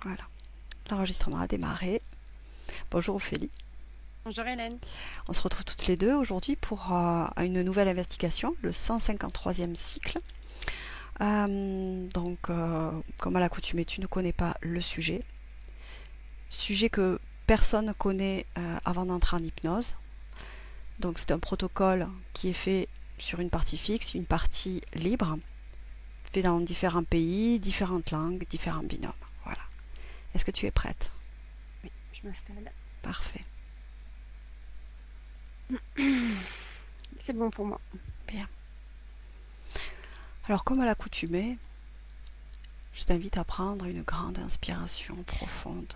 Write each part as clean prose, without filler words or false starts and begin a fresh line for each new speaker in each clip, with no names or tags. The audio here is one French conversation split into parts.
Voilà, l'enregistrement a démarré. Bonjour Ophélie.
Bonjour Hélène.
On se retrouve toutes les deux aujourd'hui pour une nouvelle investigation, le 153e cycle. Comme à l'accoutumée, tu ne connais pas le sujet que personne ne connaît avant d'entrer en hypnose. Donc c'est un protocole qui est fait sur une partie fixe, une partie libre, fait dans différents pays, différentes langues, différents binômes. Voilà. Est-ce que tu es prête?
Oui, je m'installe.
Parfait.
C'est bon pour moi.
Bien. Alors comme à l'accoutumée, je t'invite à prendre une grande inspiration profonde,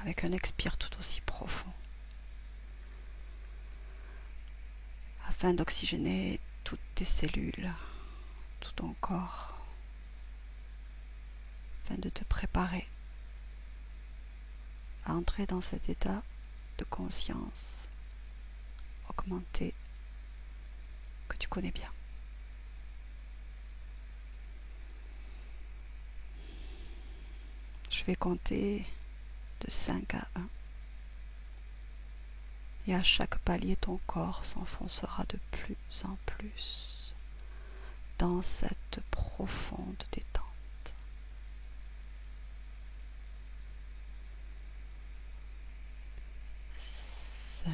avec un expire tout aussi profond, afin d'oxygéner toutes tes cellules, tout ton corps, afin de te préparer à entrer dans cet état de conscience augmenté que tu connais bien. Je vais compter de 5 à 1. Et à chaque palier, ton corps s'enfoncera de plus en plus dans cette profonde détente. 5,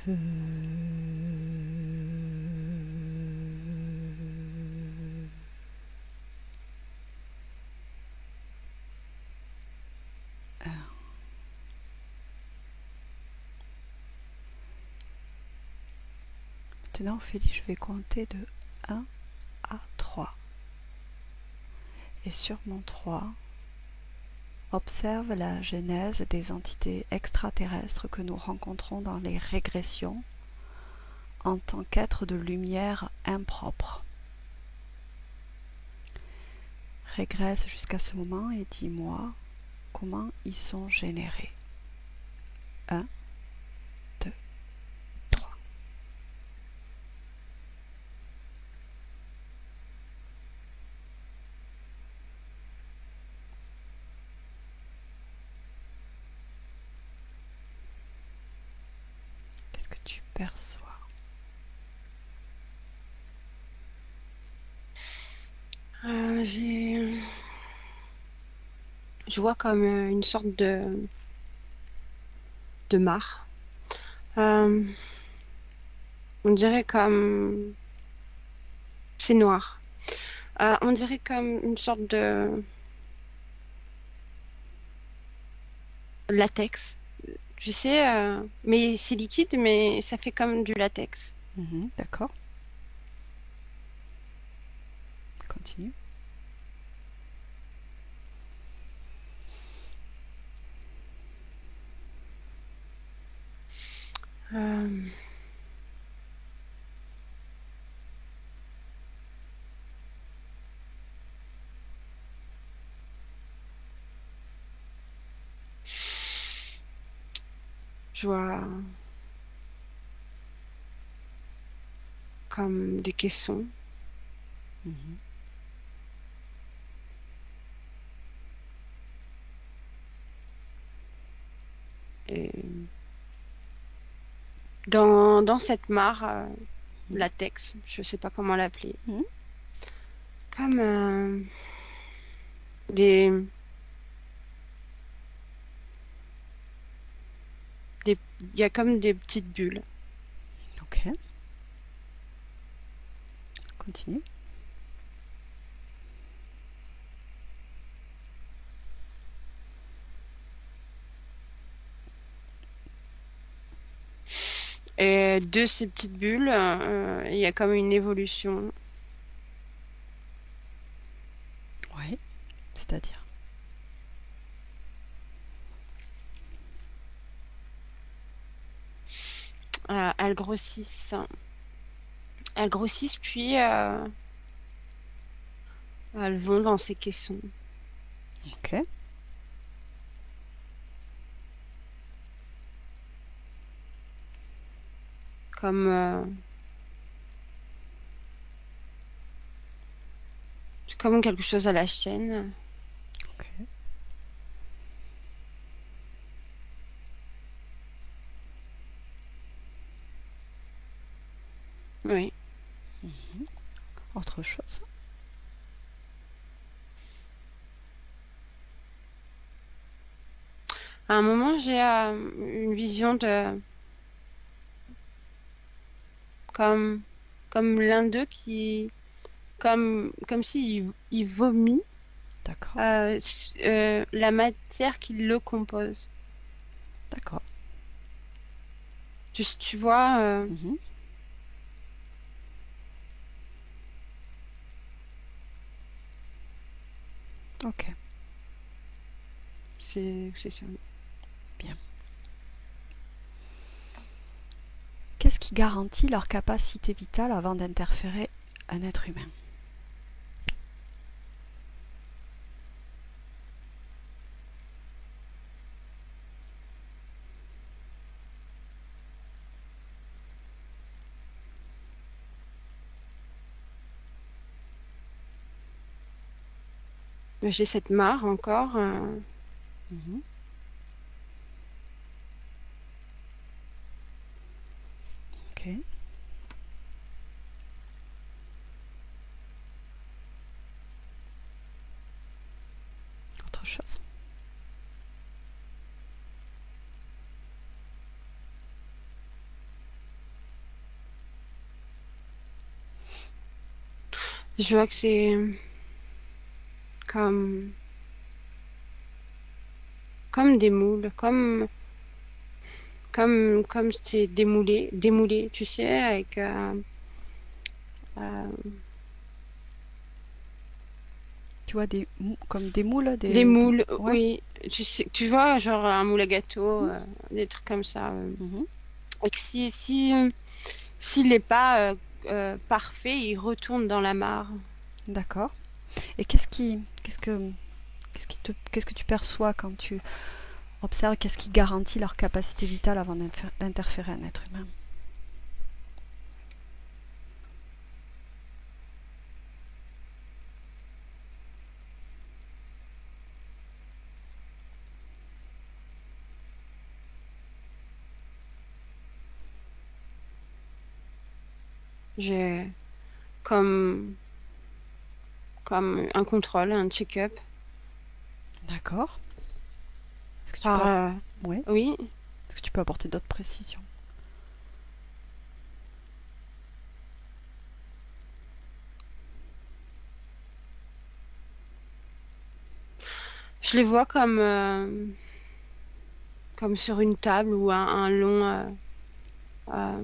2, 1. Maintenant, Ophélie, je vais compter de 1 à 3. Et sur mon 3, observe la genèse des entités extraterrestres que nous rencontrons dans les régressions en tant qu'êtres de lumière impropres. Régresse jusqu'à ce moment et dis-moi comment ils sont générés. 1, 2, 3. Qu'est-ce que tu perçois?
Je vois comme une sorte de mare. Euh, on dirait comme... C'est noir. On dirait comme une sorte de latex. Je sais, mais c'est liquide, mais ça fait comme du latex.
D'accord. Continue.
Euh, je vois comme des caissons.
Mhm.
Et dans cette mare,
Mhm.
latex, je sais pas comment l'appeler.
Mhm.
Comme des, il y a comme des petites bulles.
Ok. Continue.
Et de ces petites bulles, il y a comme une évolution.
c'est-à-dire?
Elles grossissent. Elles grossissent, puis elles vont dans ces caissons.
Ok.
Comme, comme quelque chose à la chaîne.
Ok.
Oui.
Autre chose?
À un moment, j'ai une vision de comme comme l'un d'eux qui comme s'il il vomit
D'accord.
la matière qui le compose.
D'accord.
Tu vois,
Mhm. Ok.
c'est ça.
Bien. Qu'est-ce qui garantit leur capacité vitale avant d'interférer un être humain?
J'ai cette mare encore.
Mhm. Ok. Autre chose?
Je vois que c'est comme comme des moules, comme c'est démoulé, tu sais, avec euh,
Tu vois comme des moules,
des moules.
Ouais.
Oui, tu vois, genre un moule à gâteau,
Mhm.
des trucs comme ça.
Mhm.
Et que s'il n'est pas parfait, il retourne dans la mare.
D'accord. Et qu'est-ce que tu perçois quand tu observes, qu'est-ce qui garantit leur capacité vitale avant d'interférer un être humain?
J'ai comme comme un contrôle, un check-up
D'accord. Est-ce que tu peux,
par
ouais.
oui.
Est-ce que tu peux apporter d'autres précisions?
Je les vois comme sur une table ou un long euh,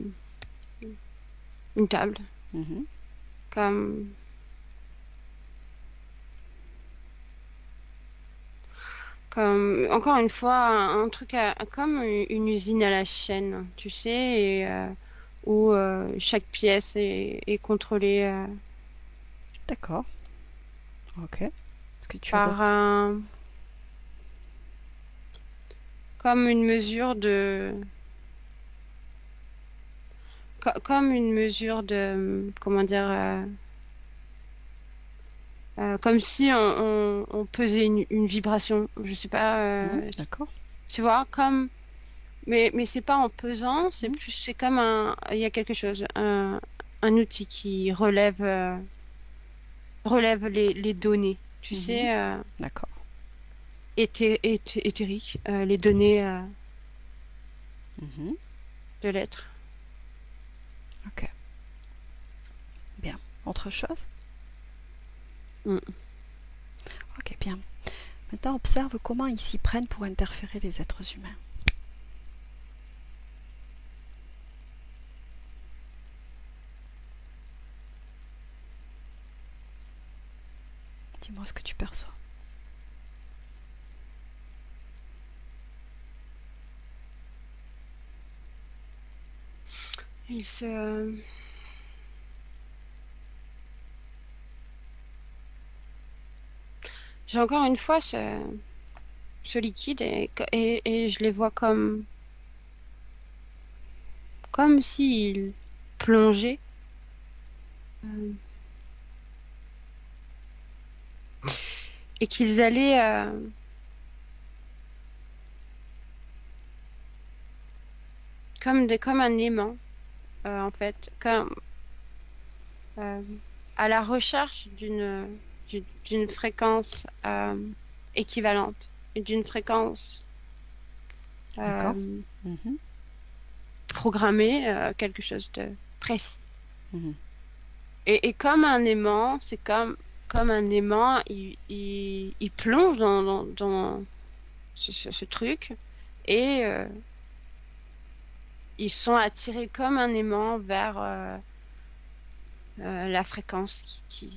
une table
Mhm.
comme comme encore une fois un truc comme une usine à la chaîne, tu sais, et où chaque pièce est contrôlée
D'accord. Ok. Est-ce que tu as
par
d'autres?
un comme une mesure de comme une mesure de comment dire comme si on pesait une vibration, je sais pas,
Mhm. D'accord.
tu vois, comme mais c'est pas en pesant, c'est
Mhm.
plus c'est comme il y a quelque chose, un outil qui relève les données, tu
Mhm.
sais,
D'accord.
éthériques, les données
Mhm.
de l'être.
Ok. Bien. Autre chose?
Mm.
Ok, bien. Maintenant, observe comment ils s'y prennent pour interférer les êtres humains. Dis-moi ce que tu perçois.
il se... J'ai encore une fois ce liquide et je les vois comme s'ils plongeaient euh, et qu'ils allaient comme un aimant en fait, comme euh, à la recherche d'une fréquence équivalente, d'une fréquence
D'accord.
euh,
Mhm,
programmée, quelque chose de précis.
mhm.
Et comme un aimant, c'est comme un aimant, il plonge dans ce truc et ils sont attirés comme un aimant vers la fréquence qui...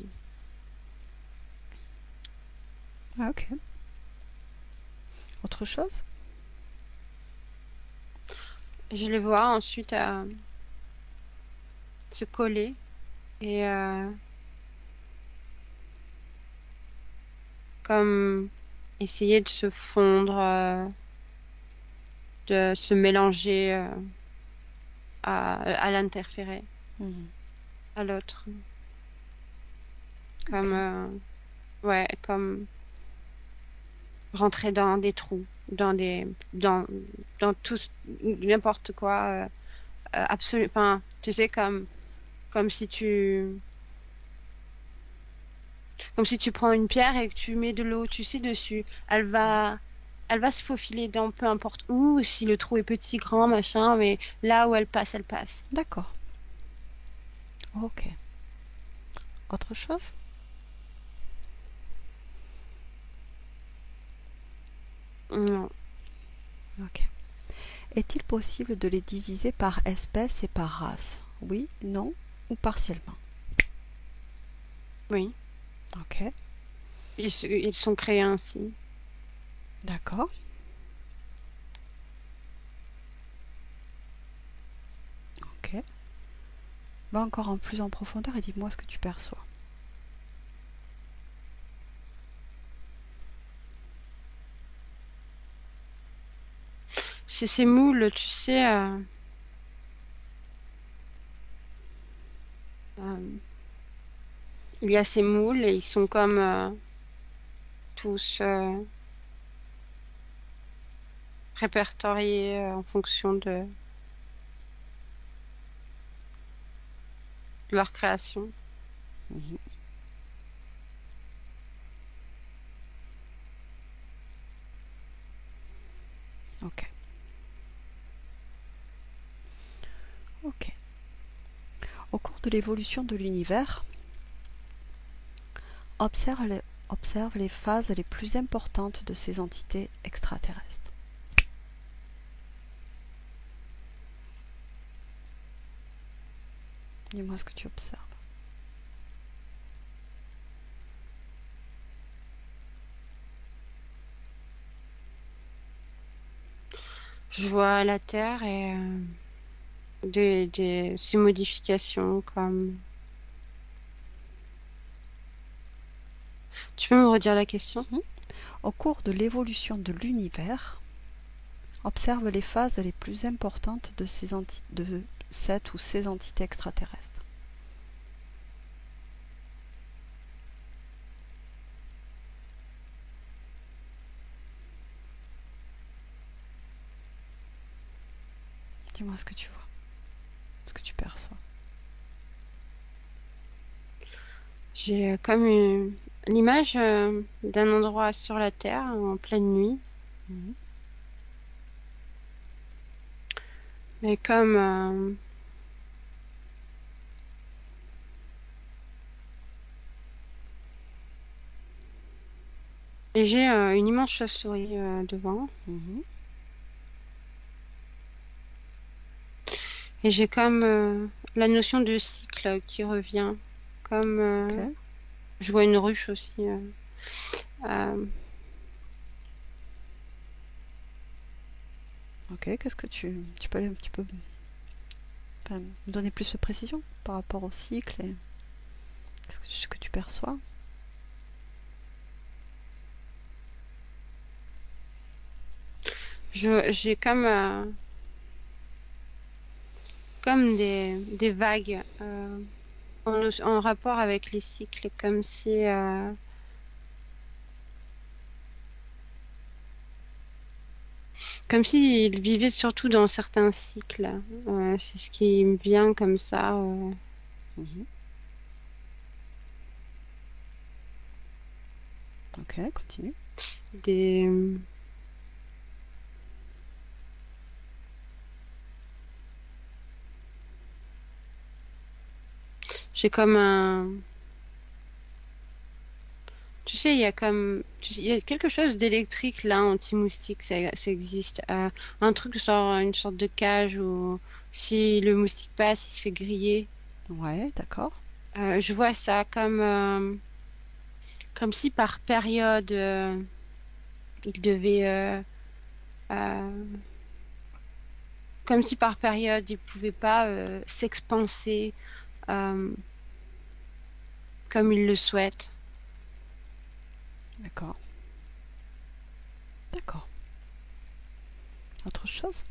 Ah, ok. Autre chose?
Je les vois ensuite se coller et comme essayer de se fondre, de se mélanger à l'interférer,
Mhm.
à l'autre.
Ok.
Comme, ouais, comme rentrer dans des trous, dans tout, n'importe quoi, absolument, enfin, tu sais, comme si comme si tu prends une pierre et que tu mets de l'eau, tu sais, dessus. Elle va se faufiler dans peu importe où, si le trou est petit, grand, machin, mais là où elle passe, elle passe.
D'accord. Ok. Autre chose?
Non.
Ok. Est-il possible de les diviser par espèce et par race? Oui, non ou partiellement?
Oui.
Ok.
Ils sont créés ainsi.
D'accord. Ok. Va encore en plus en profondeur et dis-moi ce que tu perçois.
C'est ces moules, tu sais, euh, il y a ces moules et ils sont comme tous répertoriés en fonction de leur création.
Mhm. Ok. Ok. Au cours de l'évolution de l'univers, observe les phases les plus importantes de ces entités extraterrestres. Dis-moi ce que tu observes.
Je vois la Terre et ces modifications comme... Tu peux me redire la question?
Mhm. Au cours de l'évolution de l'univers, observe les phases les plus importantes de cette ou ces entités extraterrestres. Dis-moi ce que tu vois, ce que tu perçois.
J'ai comme l'image d'un endroit sur la Terre en pleine nuit,
Mhm.
mais comme et j'ai une immense chauve-souris devant,
Mhm.
et j'ai comme la notion de cycle qui revient, comme
Ok.
je vois une ruche aussi. Euh,
Ok, qu'est-ce que tu peux Enfin, me donner plus de précision par rapport au cycle et ce que tu perçois.
J'ai comme des vagues en rapport avec les cycles, comme si il vivait surtout dans certains cycles. C'est ce qui me vient comme ça.
Mhm. Ok, continue.
Des, j'ai comme un, tu sais, il y a quelque chose d'électrique là, anti-moustique, ça existe. Un truc genre une sorte de cage où si le moustique passe, il se fait griller.
Ouais, d'accord.
Je vois ça comme si par période il devait euh, comme si par période il pouvait pas s'expanser euh, comme il le souhaite.
D'accord. D'accord. Autre chose?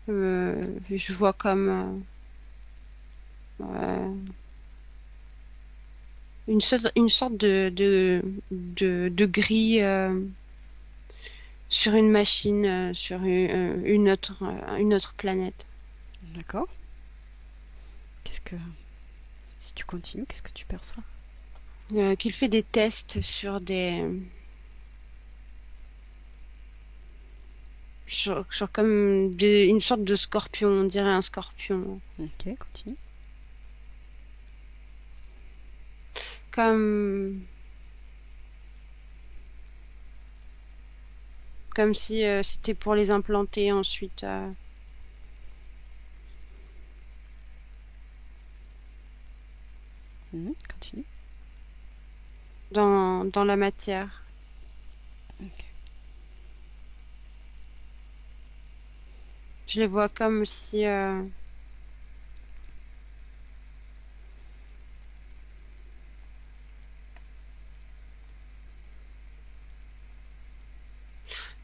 Je vois comme euh, une sorte de grille sur une machine, sur une autre planète.
D'accord. Qu'est-ce que... Si tu continues, qu'est-ce que tu perçois?
Qu'il fait des tests sur sur comme une sorte de scorpion, on dirait un scorpion.
Ok, continue.
Comme, comme si c'était pour les implanter ensuite
Mhm, continue.
dans la matière.
Ok.
Je les vois comme si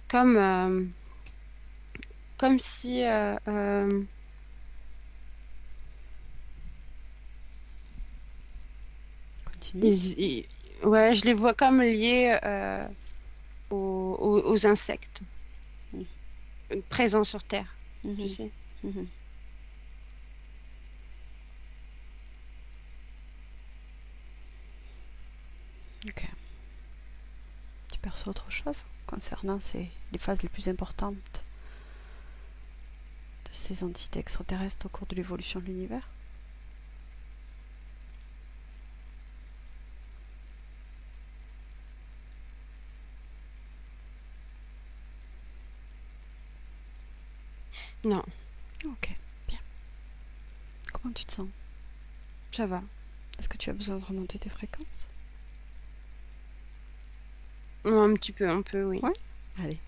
comme comme si
Continue.
ouais, je les vois comme liés aux insectes présents sur Terre, tu
Mhm,
sais.
mhm. Ok. Tu perçois autre chose concernant les phases les plus importantes de ces entités extraterrestres au cours de l'évolution de l'univers?
Non,
Ok, bien. Comment tu te sens?
ça va.
Est-ce que tu as besoin de remonter tes fréquences?
Un petit peu, un peu, oui.
Ouais. Allez,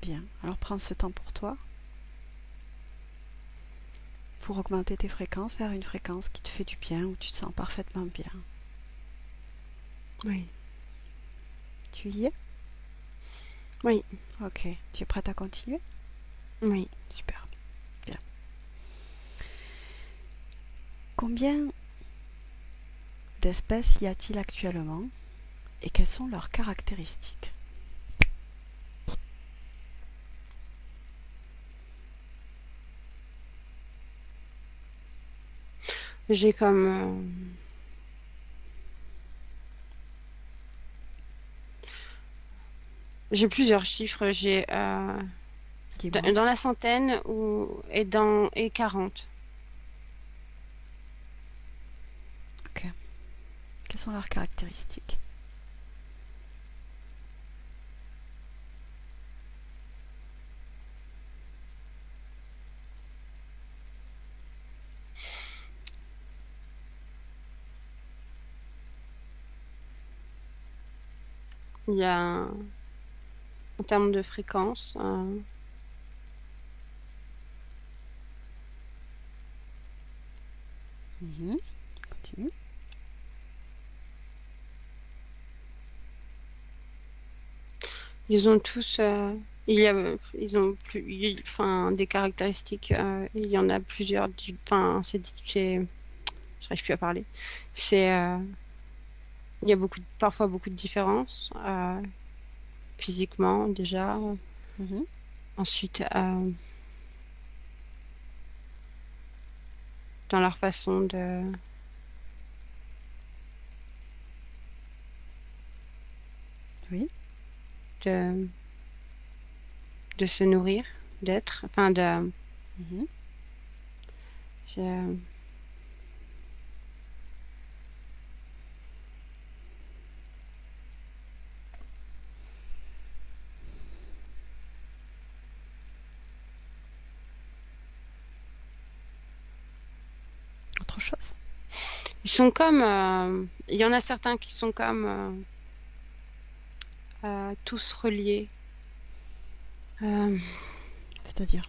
bien. Alors prends ce temps pour toi, pour augmenter tes fréquences vers une fréquence qui te fait du bien, où tu te sens parfaitement bien.
Oui,
Tu y es?
oui,
Ok. Tu es prête à continuer?
oui.
Super. Bien. Combien d'espèces y a-t-il actuellement et quelles sont leurs caractéristiques?
J'ai comme j'ai plusieurs chiffres. J'ai
Dis-moi.
dans la centaine et 40.
Ok. Quelles sont leurs caractéristiques?
Il y a en termes de fréquence.
Mhm. Continue.
Ils ont tous, ils ont plus, enfin, des caractéristiques. Il y en a plusieurs. Enfin, j'arrive plus à parler. C'est, il y a parfois beaucoup de différences physiquement déjà.
Mhm.
Ensuite, dans leur façon
Oui.
de, de se nourrir, d'être, enfin
Mhm.
je-
Autre chose.
ils sont comme, il y en a certains qui sont comme tous reliés. Euh,
C'est-à-dire.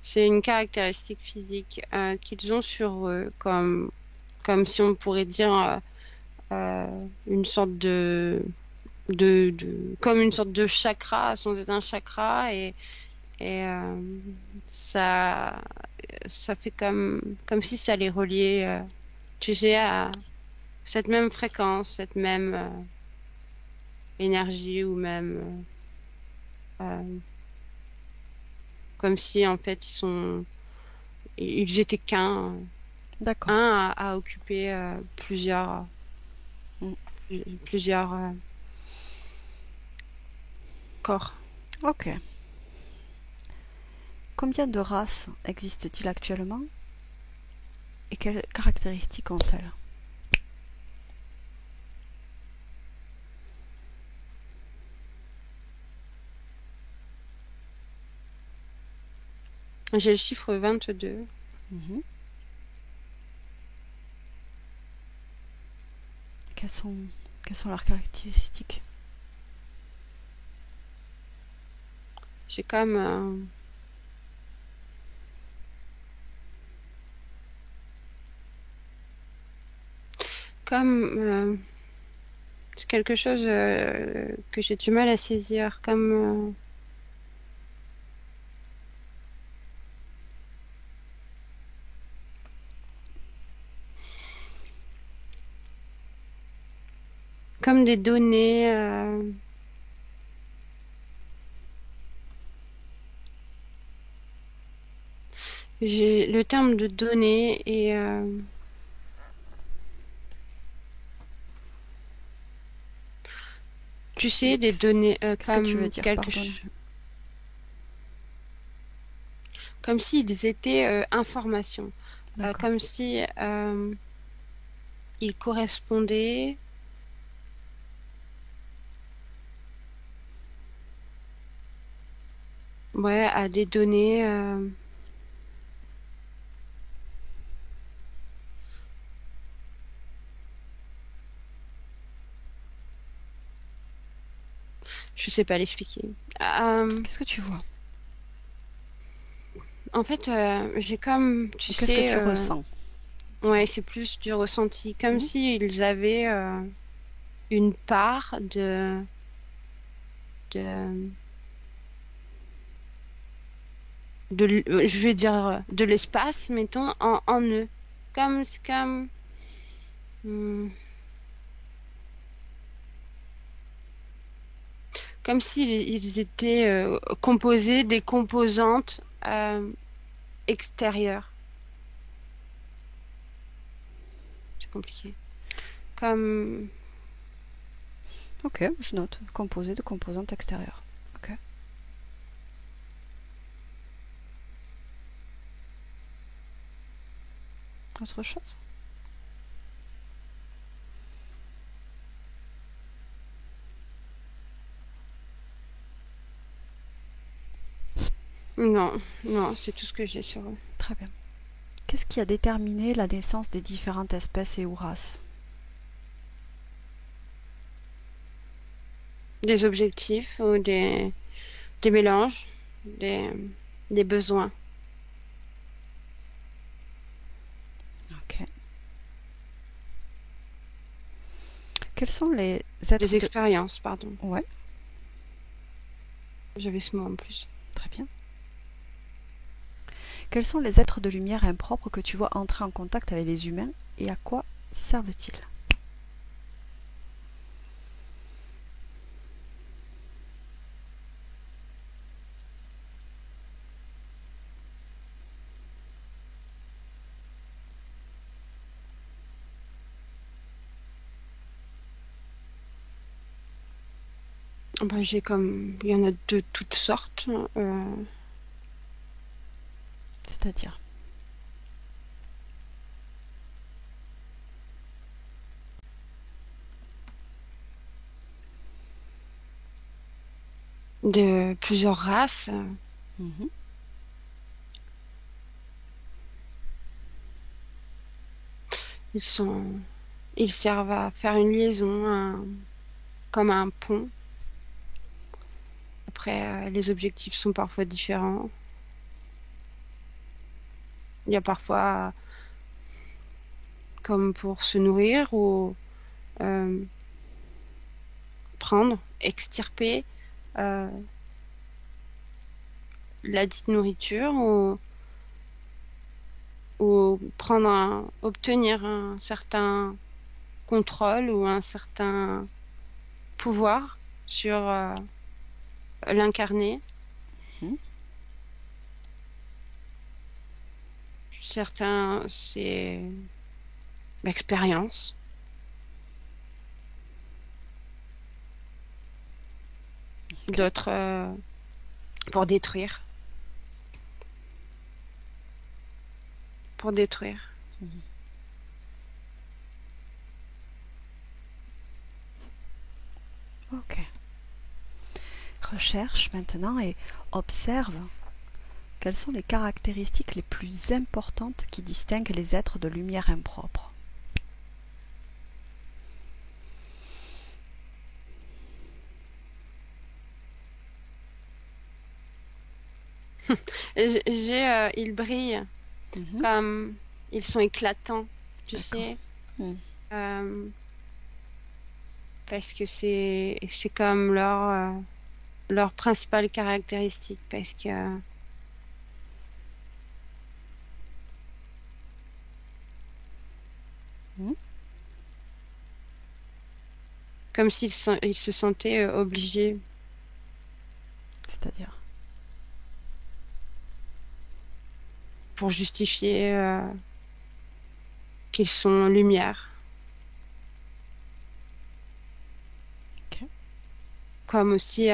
c'est une caractéristique physique qu'ils ont sur eux, comme si on pourrait dire une sorte comme une sorte de chakra, sans être un chakra, et ça, ça fait comme si ça les reliait, tu sais, à cette même fréquence, cette même énergie, ou même comme si en fait ils étaient qu'un,
D'accord.
un à occuper
Mm.
plusieurs corps.
Ok. Combien de races existent-ils actuellement et quelles caractéristiques ont-elles?
J'ai le chiffre 22.
Mhm. Quelles sont, quelles sont leurs caractéristiques?
J'ai comme c'est quelque chose que j'ai du mal à saisir, comme des données. J'ai le terme de données et tu sais, des données
Qu'est-ce que tu veux dire par données?
comme s'ils étaient informations,
D'accord.
comme si ils correspondaient, ouais, à des données. Je sais pas l'expliquer.
Qu'est-ce que tu vois?
En fait, j'ai tu
Ou qu'est-ce que
sais,
tu ressens?
ouais,
Dis-moi.
c'est plus du ressenti, comme
Mhm.
s'ils avaient une part de, je vais dire de l'espace, mettons, en eux. Comme, hmm, comme s'ils ils étaient composés des composantes extérieures. C'est compliqué. Comme,
Ok, je note. Composé de composantes extérieures. Ok. Autre chose?
non, non, c'est tout ce que j'ai sur eux.
Très bien. Qu'est-ce qui a déterminé la naissance des différentes espèces et ou races?
Des objectifs ou des mélanges, des, des besoins,
Ok. Quels sont les êtres
des
de...
expériences, pardon.
Ouais,
J'avais ce mot en plus.
très bien. Quels sont les êtres de lumière impropres que tu vois entrer en contact avec les humains et à quoi servent-ils?
Bah, j'ai comme, il y en a de toutes sortes.
C'est-à-dire?
De plusieurs races.
Mhm.
Ils sont, ils servent à faire une liaison, comme un pont. Après, les objectifs sont parfois différents. Il y a parfois, comme pour se nourrir ou euh, prendre, extirper euh, la dite nourriture ou obtenir un certain contrôle ou un certain pouvoir sur l'incarné.
Mhm.
Certains, c'est l'expérience.
Ok.
D'autres, pour détruire. Pour détruire.
Mhm. Ok. Recherche maintenant et observe quelles sont les caractéristiques les plus importantes qui distinguent les êtres de lumière impropre.
Ils brillent
Mhm.
comme ils sont éclatants, tu
D'accord.
sais,
Mhm.
euh, parce que c'est comme leur principale caractéristique, parce que
Mhm.
comme ils se sentaient obligés
C'est-à-dire?
pour justifier qu'ils sont lumière,
Ok.
comme aussi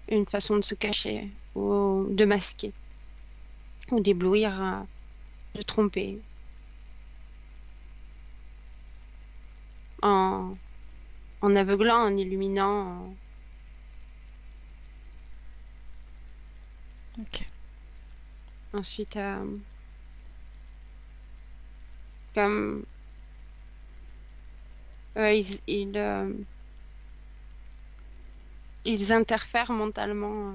une façon de se cacher ou de masquer ou d'éblouir, de tromper en, en aveuglant, en illuminant.
Ok.
Ensuite, comme ils interfèrent mentalement.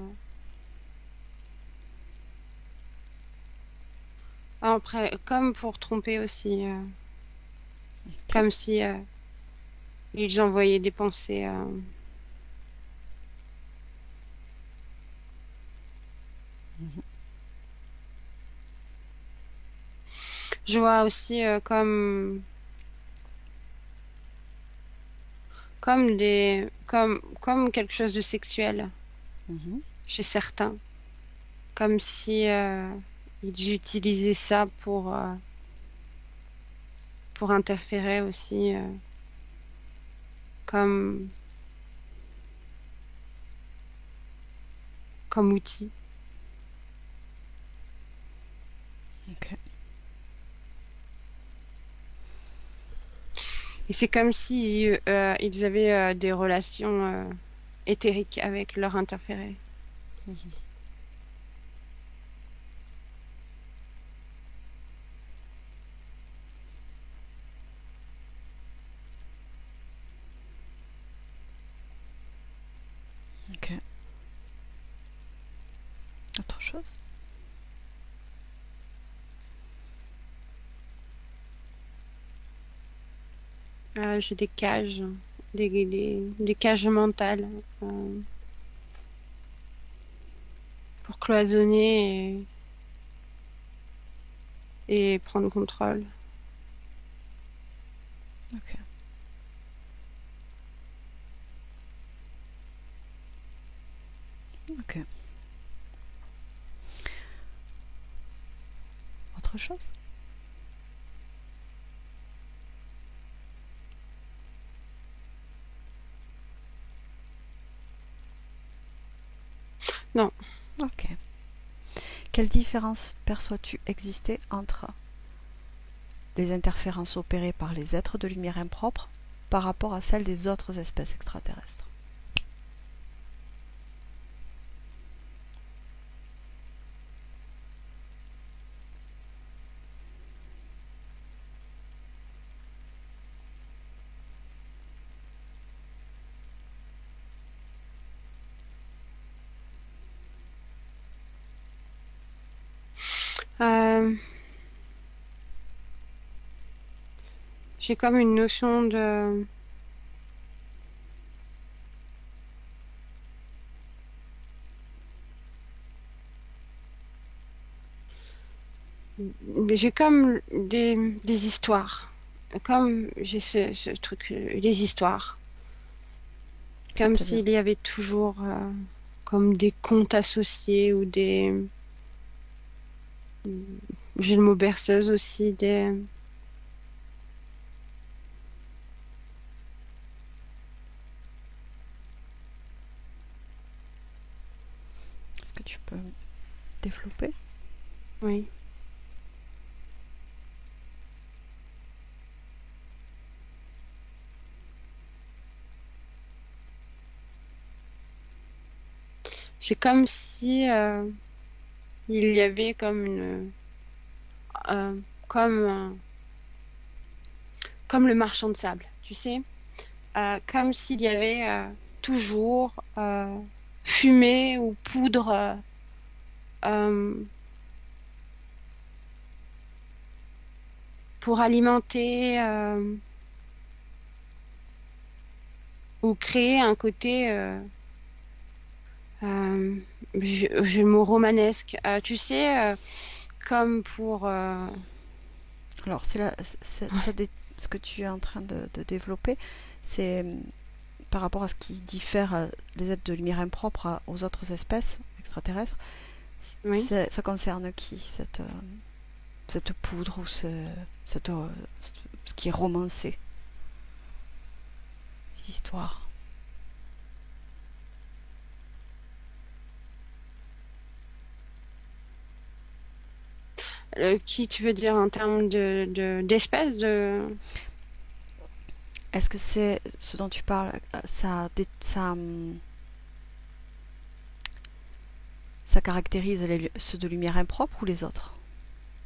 Après, comme pour tromper aussi,
Ok.
comme si ils envoyaient des pensées.
Mhm.
Je vois aussi comme quelque chose de sexuel
Mhm.
chez certains, comme si ils utilisaient ça pour interférer aussi, comme comme outil.
Ok.
Et c'est comme si ils avaient des relations éthériques avec leur interféré.
Mhm. chose?
J'ai des cages, des cages mentales pour cloisonner et prendre contrôle.
Ok. Ok. Autre chose?
Non.
Ok. Quelle différence perçois-tu exister entre les interférences opérées par les êtres de lumière impropres par rapport à celles des autres espèces extraterrestres?
Euh, j'ai comme une notion de... J'ai comme des histoires. Comme j'ai ce truc, les histoires. Comme
C'est-à-dire,
s'il y avait toujours comme des contes associés ou des... J'ai le mot berceuse aussi, des...
est-ce que tu peux développer?
Oui. C'est comme si il y avait comme une... euh, comme, comme le marchand de sable, tu sais? Comme s'il y avait toujours fumée ou poudre euh, pour alimenter ou créer un côté, j'ai le mot romanesque, tu sais, comme pour...
Alors, ce que tu es en train de développer, c'est par rapport à ce qui diffère les êtres de lumière impropres aux autres espèces extraterrestres.
Oui.
Ça concerne qui, cette poudre ou cette, ce qui est romancé, ces histoires?
Qui tu veux dire en termes d'espèces de...
Est-ce que c'est ce dont tu parles, ça caractérise ceux de lumière impropre ou les autres?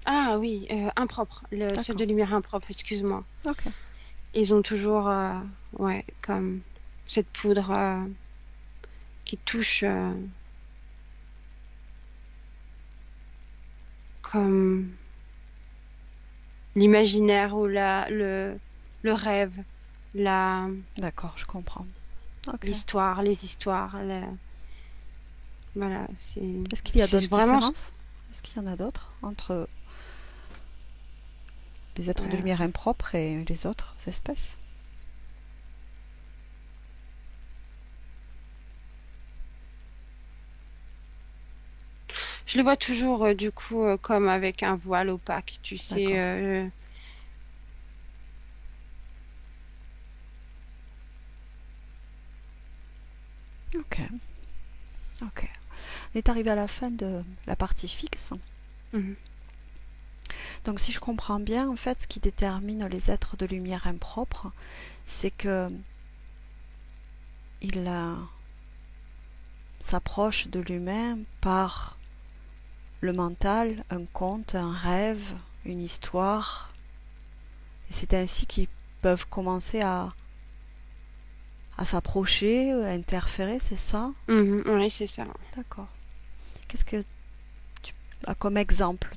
Ah oui, impropre, ceux
D'accord.
de lumière impropre, excuse-moi.
Ok.
Ils ont toujours, ouais, comme cette poudre qui touche comme l'imaginaire ou le rêve, la,
D'accord, je comprends. Ok.
l'histoire, les histoires. Voilà,
Est-ce qu'il y a d'autres
c'est vraiment...
différences? Est-ce qu'il y en a d'autres entre les êtres de
euh,
lumière impropres et les autres espèces?
je les vois toujours, du coup, comme avec un voile opaque, tu sais.
D'accord. Ok. Ok. On est arrivé à la fin de la partie fixe.
Mhm.
Donc si je comprends bien, en fait, ce qui détermine les êtres de lumière impropres, c'est que il s'approche de l'humain par le mental, un conte, un rêve, une histoire. Et c'est ainsi qu'ils peuvent commencer à s'approcher, à interférer, c'est ça?
Mhm, oui, c'est ça.
D'accord. Qu'est-ce que comme exemple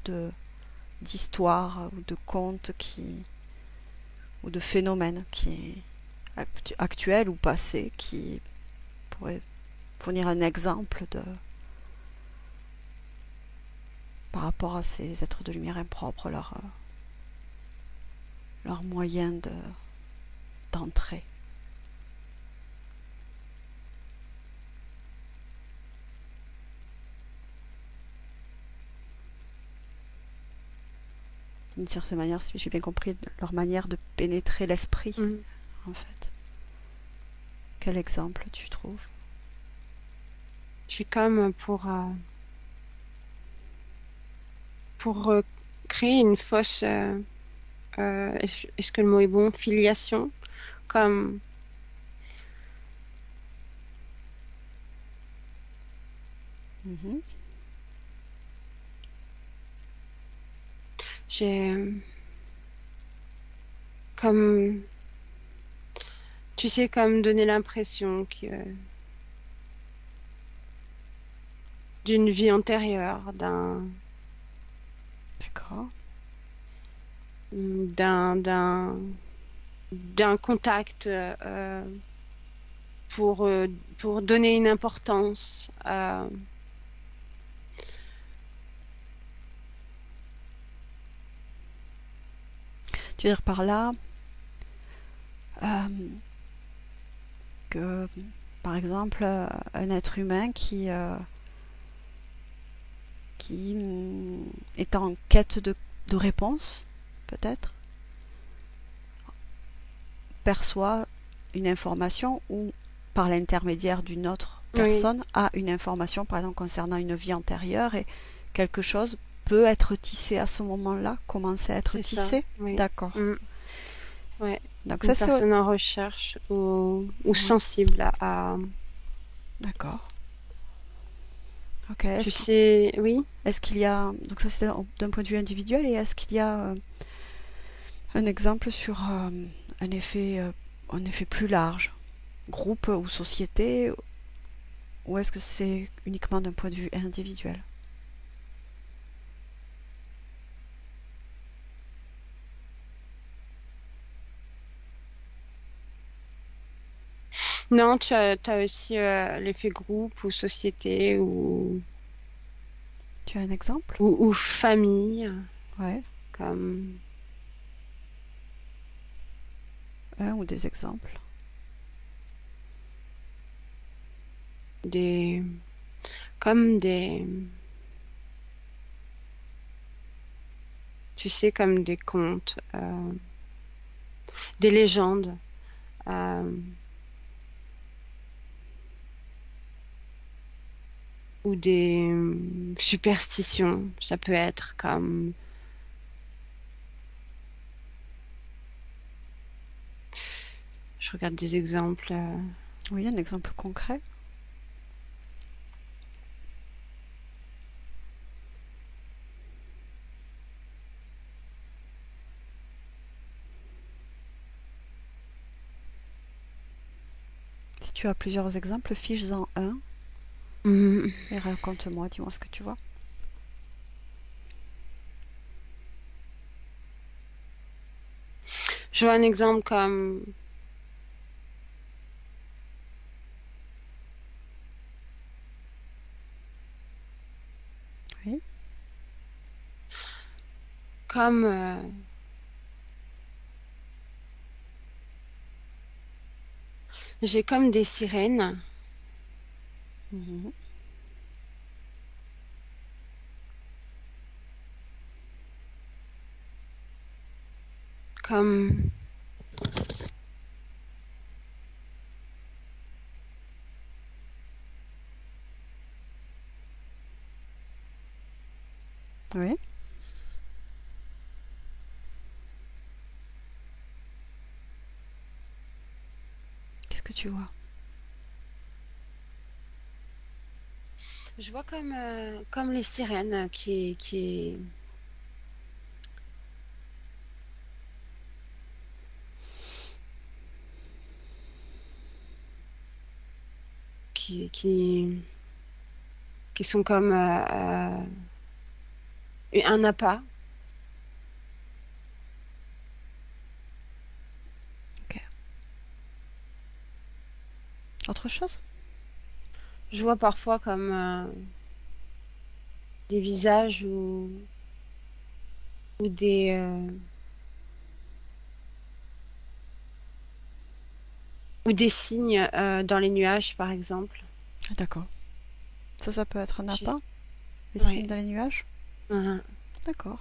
d'histoire ou de conte ou de phénomène qui est actuel ou passé qui pourrait fournir un exemple par rapport à ces êtres de lumière impropres, leur moyen d'entrée. D'une certaine manière, si j'ai bien compris, leur manière de pénétrer l'esprit, en fait. Quel exemple tu trouves?
C'est comme pour créer une fausse, est-ce que le mot est bon, filiation, comme j'ai, comme, tu sais, comme donner l'impression d'une vie antérieure,
D'accord.
d'un, d'un, d'un contact pour, euh, pour donner une importance.
Tu veux dire par là que, par exemple, un être humain qui est en quête de réponse, peut-être, perçoit une information ou par l'intermédiaire d'une autre
Oui,
personne a une information, par exemple, concernant une vie antérieure et quelque chose peut être tissé à ce moment-là, commencer à être
c'est ça.
tissé.
Oui.
D'accord.
Ouais.
Donc
Une
ça c'est...
personne en recherche ou
Ouais.
sensible
D'accord. Ok.
tu sais, oui.
Est-ce qu'il y a... Donc ça c'est d'un point de vue individuel et est-ce qu'il y a un exemple sur un effet plus large, groupe ou société, ou est-ce que c'est uniquement d'un point de vue individuel?
Non, t'as aussi l'effet groupe ou société
Tu as un exemple?
ou famille,
Ouais.
comme
Un ou des exemples?
des, comme des, tu sais, comme des contes, des légendes, euh, ou des superstitions. Ça peut être comme, je regarde des exemples.
Oui, un exemple concret. Si tu as plusieurs exemples, fiche-en un
hum,
et raconte-moi, dis-moi ce que tu vois.
Je vois un exemple comme
Oui.
comme j'ai comme des sirènes,
Mhm.
comme
Oui. Qu'est-ce que tu vois?
je vois comme les sirènes qui qui sont comme Et un appât.
Ok. Autre chose?
Je vois parfois comme des visages ou des signes dans les nuages, par exemple.
Ah, d'accord. Ça peut être un
J'ai-
appât? Les signes
Ouais.
dans les nuages?
Mhm.
D'accord.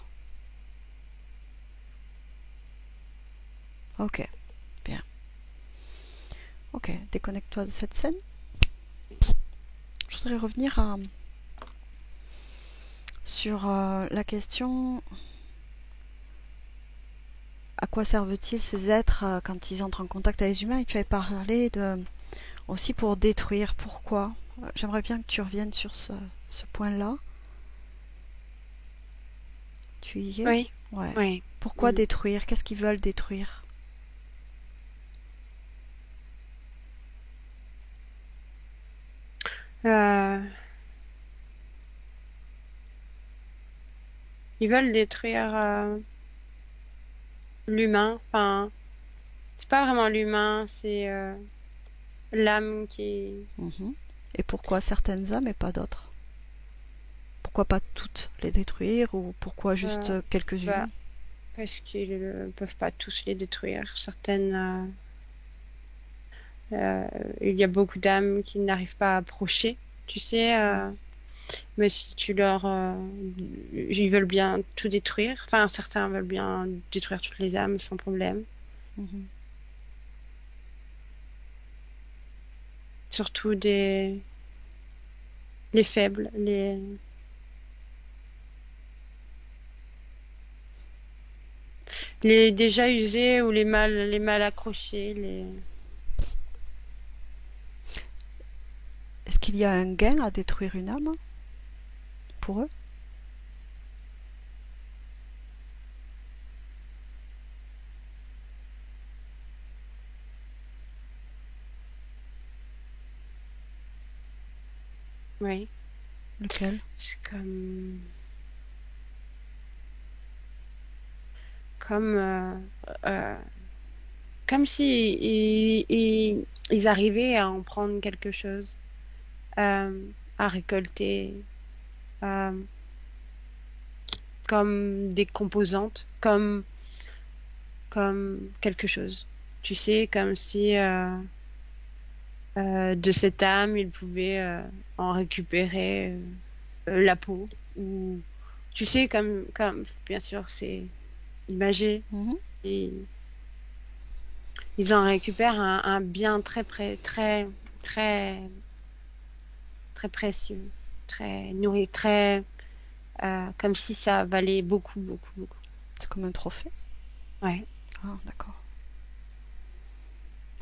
Ok, bien. Ok, déconnecte-toi de cette scène. Je voudrais revenir sur la question à quoi servent-ils ces êtres quand ils entrent en contact avec les humains? Et tu avais parlé aussi pour détruire. Pourquoi? J'aimerais bien que tu reviennes sur ce point-là. Tu y es?
Oui,
Ouais.
oui.
Pourquoi
Mm.
détruire? Qu'est-ce qu'ils veulent détruire?
Euh, Ils veulent détruire l'humain. Enfin, c'est pas vraiment l'humain, c'est l'âme qui.
Mhm. Et pourquoi certaines âmes et pas d'autres? Pourquoi pas toutes les détruire ou pourquoi juste
euh,
quelques-unes?
bah, parce qu'ils ne peuvent pas tous les détruire. Certaines. Il y a beaucoup d'âmes qui n'arrivent pas à approcher, tu sais. Mais si tu leur. Ils veulent bien tout détruire. Enfin, certains veulent bien détruire toutes les âmes sans problème.
Mhm.
Surtout les faibles, les déjà usés ou les mal accrochés.
Est-ce qu'il y a un gain à détruire une âme pour eux?
Oui,
Lequel?
c'est comme, euh, comme si ils arrivaient à en prendre quelque chose, à récolter, euh, comme des composantes, comme quelque chose. Tu sais, comme si de cette âme, ils pouvaient en récupérer la peau. Ou, tu sais, comme bien sûr, c'est imagé.
Mhm.
Et ils en récupèrent un bien très, très précieux, très nourri, très, comme si ça valait beaucoup, beaucoup, beaucoup.
C'est comme un trophée?
Ouais.
Ah, d'accord.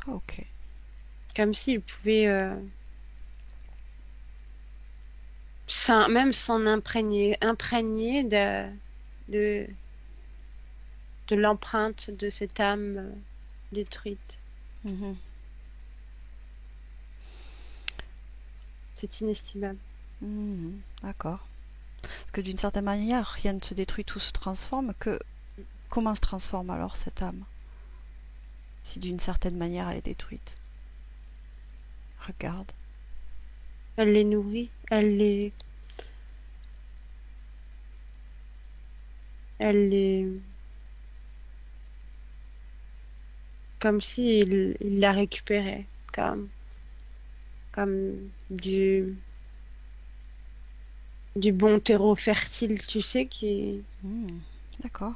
Ah, ok.
Comme s'ils pouvaient, même s'en imprégner de, de l'empreinte de cette âme détruite.
Mhm.
C'est inestimable.
Mhm. D'accord. Parce que d'une certaine manière, rien ne se détruit, tout se transforme. Comment se transforme alors cette âme? Si d'une certaine manière elle est détruite. Regarde.
Elle les nourrit, elle les, comme si il la récupérait, comme du bon terreau fertile, tu sais,
Mhm. D'accord.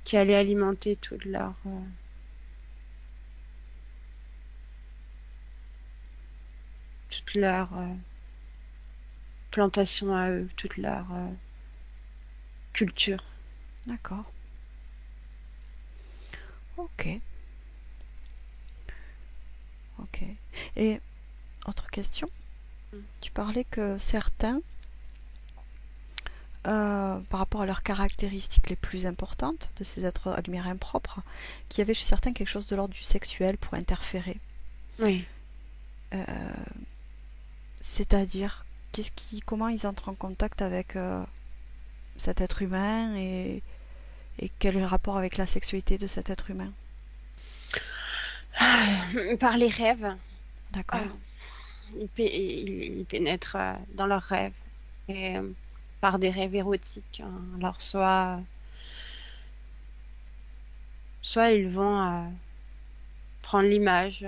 qui allait alimenter toute leur plantation à eux, toute leur culture.
D'accord. Ok. Ok. Et autre question.
Mm.
Tu parlais que certains, par rapport à leurs caractéristiques les plus importantes de ces êtres admirés impropres, qu'il y avait chez certains quelque chose de l'ordre du sexuel pour interférer.
Oui.
C'est-à-dire, comment ils entrent en contact avec cet être humain et quel est le rapport avec la sexualité de cet être humain?
Par les rêves.
D'accord.
Ah, ils pénètrent dans leurs rêves. Et par des rêves érotiques, hein. Alors, soit ils vont prendre l'image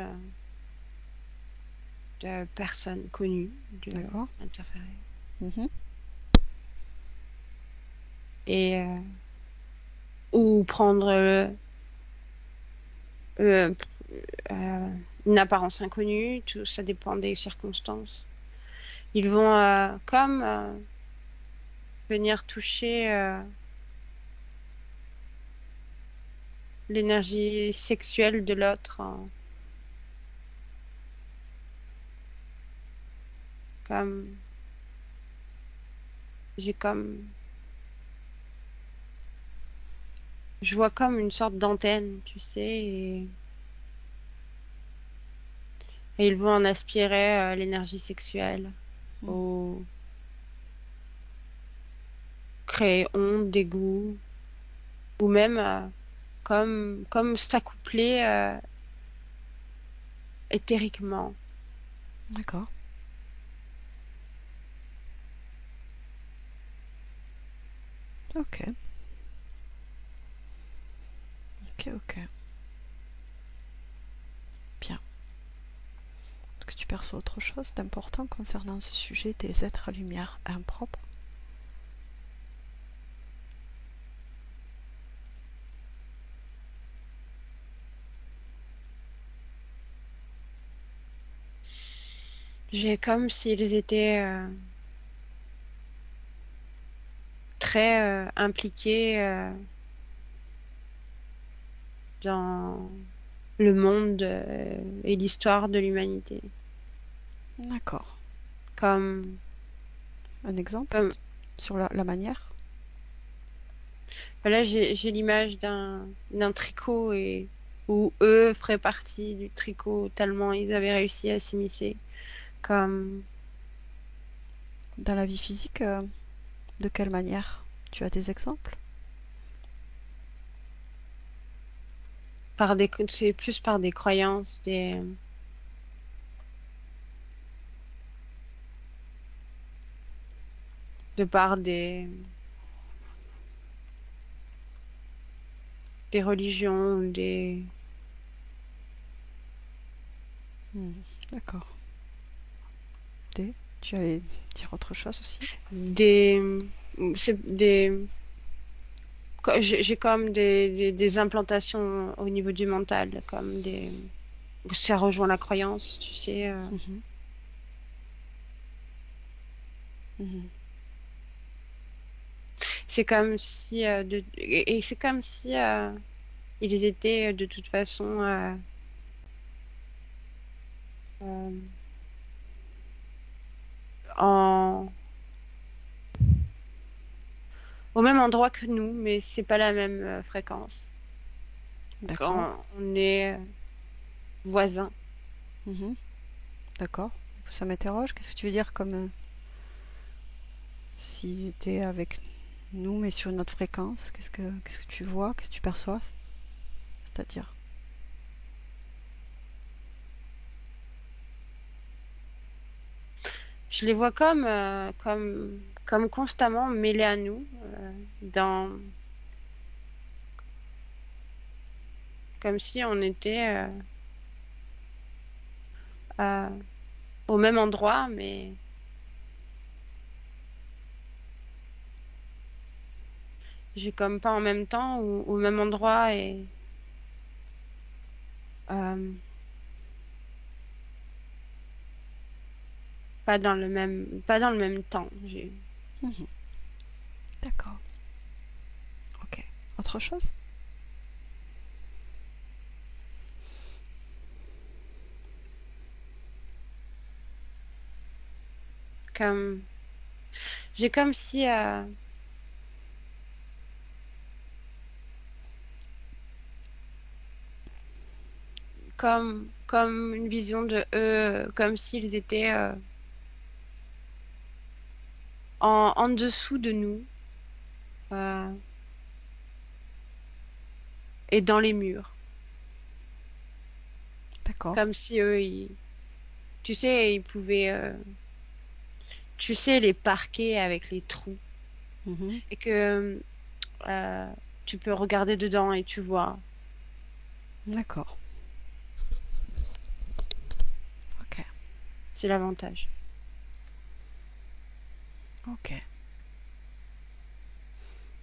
de personnes connues, de
D'accord.
interférer.
Mhm.
Et, ou prendre euh, une apparence inconnue, tout ça dépend des circonstances. Ils vont comme venir toucher l'énergie sexuelle de l'autre, hein. Comme j'ai comme je vois comme une sorte d'antenne, tu sais, et ils vont en aspirer l'énergie sexuelle
Mhm.
ou créer honte, dégoût, ou même comme s'accoupler éthériquement.
D'accord. Ok. Ok, ok. Bien. Est-ce que tu perçois autre chose d'important concernant ce sujet des êtres à lumière impropres?
J'ai comme s'ils étaient très impliqués dans le monde et l'histoire de l'humanité.
D'accord.
Comme,
Un exemple
comme
sur la manière?
là, j'ai l'image d'un tricot et où eux feraient partie du tricot tellement ils avaient réussi à s'immiscer. Comme
Dans la vie physique, de quelle manière? Tu as des exemples?
c'est plus par des croyances, de par des religions, ou
Hmm. D'accord. Des... Tu allais dire autre chose aussi?
des, des, j'ai comme des implantations au niveau du mental, comme ça rejoint la croyance, tu sais.
Mhm. Mhm.
C'est comme si, et c'est comme si ils étaient de toute façon euh, en, au même endroit que nous, mais c'est pas la même fréquence.
D'accord.
Quand on est voisins.
Mhm. D'accord. Ça m'interroge. Qu'est-ce que tu veux dire comme s'ils étaient avec nous mais sur une autre fréquence? Qu'est-ce que tu vois? Qu'est-ce que tu perçois? C'est-à-dire?
Je les vois comme constamment mêlés à nous, comme si on était euh, au même endroit, mais j'ai comme pas en même temps ou au même endroit et euh, pas dans le même temps.
Mhm. D'accord. Ok. Autre chose?
Comme, j'ai comme si, comme une vision de eux, comme s'ils étaient en dessous de nous, euh, et dans les murs.
D'accord.
Comme si eux, tu sais, ils pouvaient, tu sais, les parquer avec les trous.
Mhm.
Et que euh, tu peux regarder dedans et tu vois.
D'accord. Ok.
C'est l'avantage.
Ok.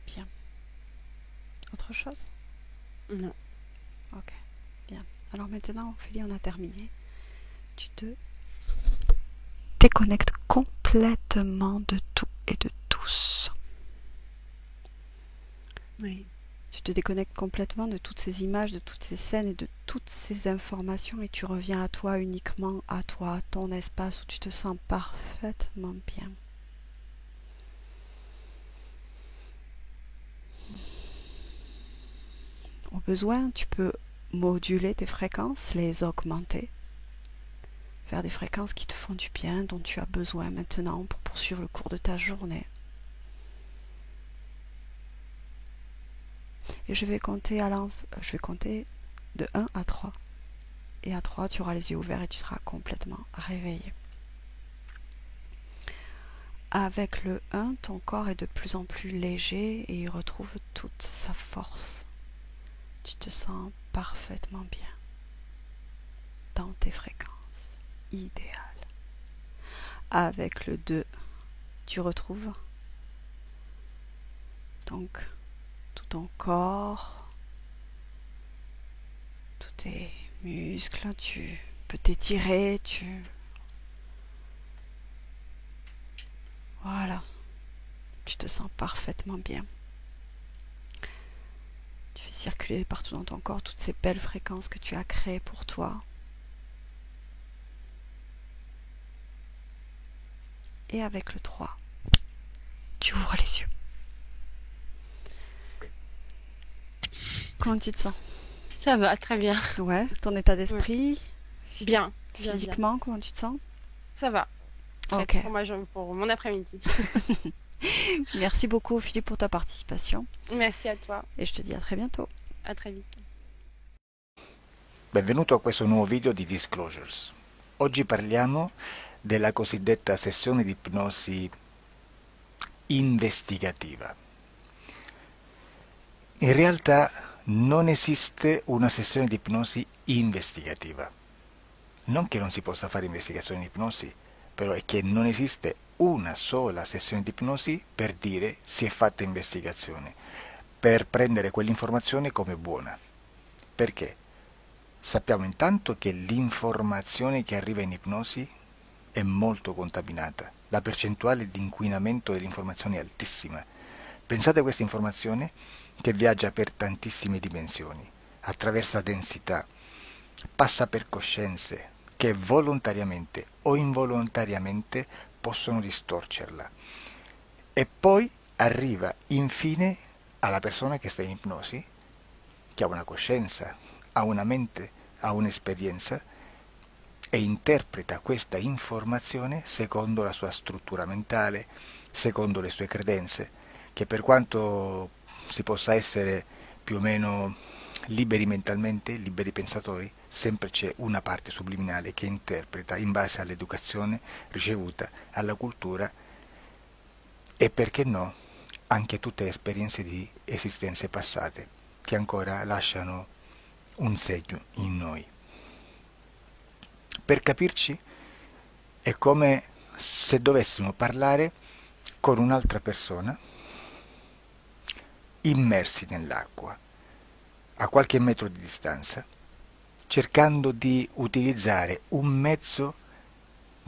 Bien. Autre chose?
Non.
Ok. Bien. Alors maintenant, Ophélie, on a terminé. Tu te déconnectes complètement de tout et de tous.
Oui.
Tu te déconnectes complètement de toutes ces images, de toutes ces scènes et de toutes ces informations et tu reviens à toi uniquement, à toi, à ton espace où tu te sens parfaitement bien. Au besoin, tu peux moduler tes fréquences, les augmenter, faire des fréquences qui te font du bien, dont tu as besoin maintenant pour poursuivre le cours de ta journée. Et je vais compter de 1 à 3. Et à 3, tu auras les yeux ouverts et tu seras complètement réveillé. Avec le 1, ton corps est de plus en plus léger et il retrouve toute sa force. Tu te sens parfaitement bien dans tes fréquences idéales. Avec le 2, tu retrouves donc tout ton corps, tous tes muscles, tu peux t'étirer, voilà, tu te sens parfaitement bien. Tu fais circuler partout dans ton corps toutes ces belles fréquences que tu as créées pour toi. Et avec le 3, tu ouvres les yeux. Comment tu te sens?
Ça va, très bien.
Ouais, ton état
Ouais.
d'esprit,
Bien, bien, bien.
physiquement, comment tu te sens?
Ça va.
Ok.
Prête pour pour mon après-midi.
Merci beaucoup Philippe pour ta participation
Merci à toi.
et je te dis à très bientôt.
À très vite.
Benvenuto a questo nuovo video di Disclosures. Oggi parliamo della cosiddetta sessione di ipnosi investigativa. In realtà non esiste una sessione di ipnosi investigativa. Non che non si possa fare investigazione di ipnosi, però è che non esiste una sola sessione di ipnosi per dire si è fatta investigazione, per prendere quell'informazione come buona. Perché? Sappiamo intanto che l'informazione che arriva in ipnosi è molto contaminata, la percentuale di inquinamento dell'informazione è altissima. Pensate a questa informazione che viaggia per tantissime dimensioni, attraversa densità, passa per coscienze che volontariamente o involontariamente possono distorcerla e poi arriva infine alla persona che sta in ipnosi, che ha una coscienza, ha una mente, ha un'esperienza e interpreta questa informazione secondo la sua struttura mentale, secondo le sue credenze, che per quanto si possa essere più o meno liberi mentalmente, liberi pensatori, sempre c'è una parte subliminale che interpreta in base all'educazione ricevuta, alla cultura e perché no, anche tutte le esperienze di esistenze passate che ancora lasciano un segno in noi. Per capirci, è come se dovessimo parlare con un'altra persona immersi nell'acqua, a qualche metro di distanza, cercando di utilizzare un mezzo,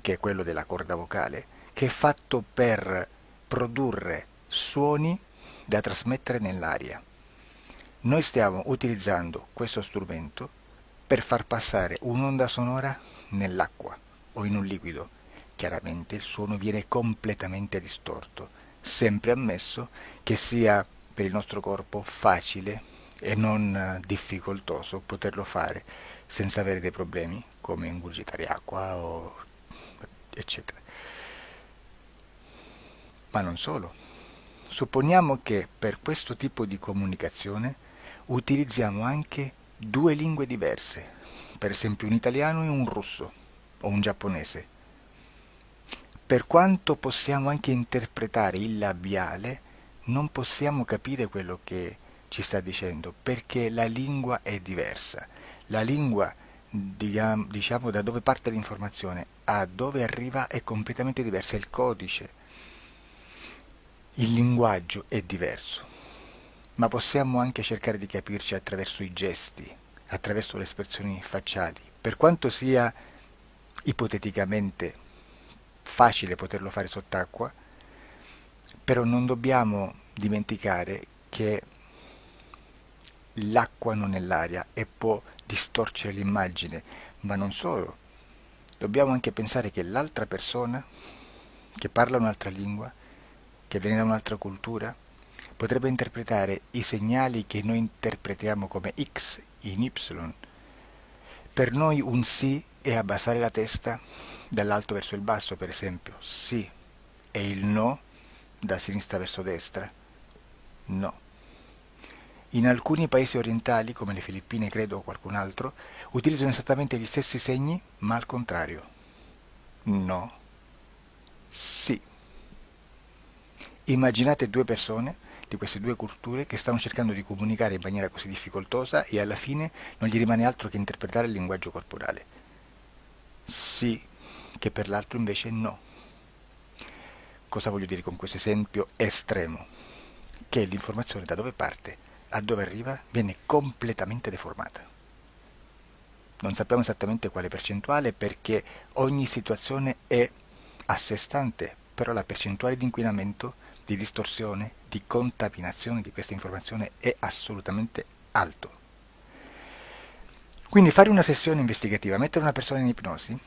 che è quello della corda vocale, che è fatto per produrre suoni da trasmettere nell'aria. Noi stiamo utilizzando questo strumento per far passare un'onda sonora nell'acqua o in un liquido. Chiaramente il suono viene completamente distorto, sempre ammesso che sia per il nostro corpo facile e non difficoltoso poterlo fare senza avere dei problemi come ingurgitare acqua eccetera. Ma non solo. Supponiamo che per questo tipo di comunicazione utilizziamo anche due lingue diverse, per esempio un italiano e un russo o un giapponese. Per quanto possiamo anche interpretare il labiale, non possiamo capire quello che ci sta dicendo, perché la lingua è diversa. La lingua, diciamo, da dove parte l'informazione a dove arriva è completamente diversa, il codice, il linguaggio è diverso, ma possiamo anche cercare di capirci attraverso i gesti, attraverso le espressioni facciali. Per quanto sia ipoteticamente facile poterlo fare sott'acqua, però non dobbiamo dimenticare che l'acqua non è l'aria e può distorcere l'immagine, ma non solo. Dobbiamo anche pensare che l'altra persona, che parla un'altra lingua, che viene da un'altra cultura, potrebbe interpretare i segnali che noi interpretiamo come X in Y. Per noi un sì è abbassare la testa dall'alto verso il basso, per esempio, sì, e il no da sinistra verso destra, no. In alcuni paesi orientali, come le Filippine credo o qualcun altro, utilizzano esattamente gli stessi segni, ma al contrario. No, sì. Immaginate due persone di queste due culture che stanno cercando di comunicare in maniera così difficoltosa e alla fine non gli rimane altro che interpretare il linguaggio corporale. Sì, che per l'altro invece no. Cosa voglio dire con questo esempio estremo? Che l'informazione da dove parte a dove arriva viene completamente deformata. Non sappiamo esattamente quale percentuale perché ogni situazione è a sé stante, però la percentuale di inquinamento, di distorsione, di contaminazione di questa informazione è assolutamente alto. Quindi fare una sessione investigativa, mettere una persona in ipnosi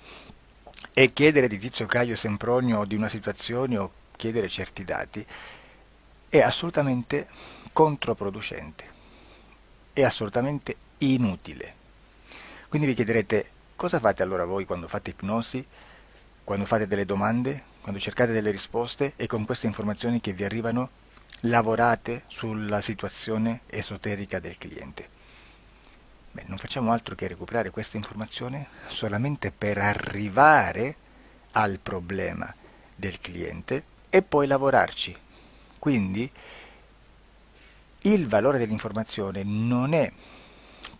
e chiedere di Tizio Caio Sempronio di una situazione o chiedere certi dati è assolutamente controproducente, è assolutamente inutile. Quindi vi chiederete cosa fate allora voi quando fate ipnosi, quando fate delle domande, quando cercate delle risposte e con queste informazioni che vi arrivano lavorate sulla situazione esoterica del cliente. Beh, non facciamo altro che recuperare questa informazione solamente per arrivare al problema del cliente e poi lavorarci. Quindi il valore dell'informazione non è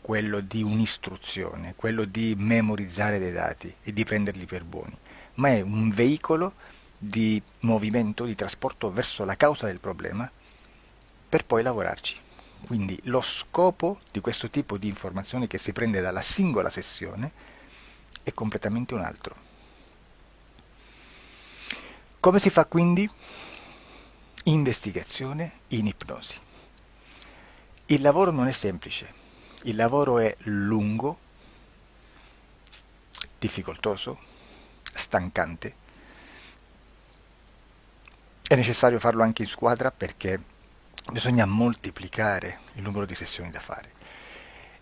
quello di un'istruzione, quello di memorizzare dei dati e di prenderli per buoni, ma è un veicolo di movimento, di trasporto verso la causa del problema per poi lavorarci. Quindi lo scopo di questo tipo di informazione che si prende dalla singola sessione è completamente un altro. Come si fa quindi? Investigazione in ipnosi. Il lavoro non è semplice, il lavoro è lungo, difficoltoso, stancante. È necessario farlo anche in squadra perché bisogna moltiplicare il numero di sessioni da fare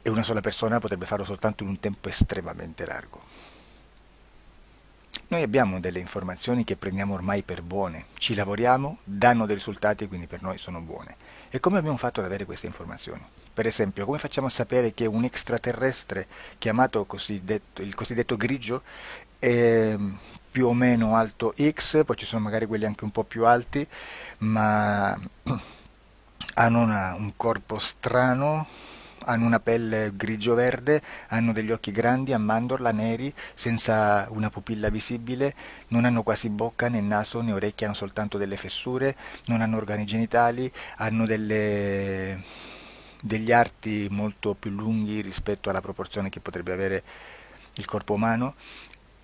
e una sola persona potrebbe farlo soltanto in un tempo estremamente largo. Noi abbiamo delle informazioni che prendiamo ormai per buone, ci lavoriamo, danno dei risultati e quindi per noi sono buone. E come abbiamo fatto ad avere queste informazioni? Per esempio, come facciamo a sapere che un extraterrestre chiamato il cosiddetto grigio è più o meno alto X, poi ci sono magari quelli anche un po' più alti, ma hanno un corpo strano, hanno una pelle grigio-verde, hanno degli occhi grandi a mandorla, neri, senza una pupilla visibile, non hanno quasi bocca né naso né orecchie, hanno soltanto delle fessure, non hanno organi genitali, hanno degli arti molto più lunghi rispetto alla proporzione che potrebbe avere il corpo umano,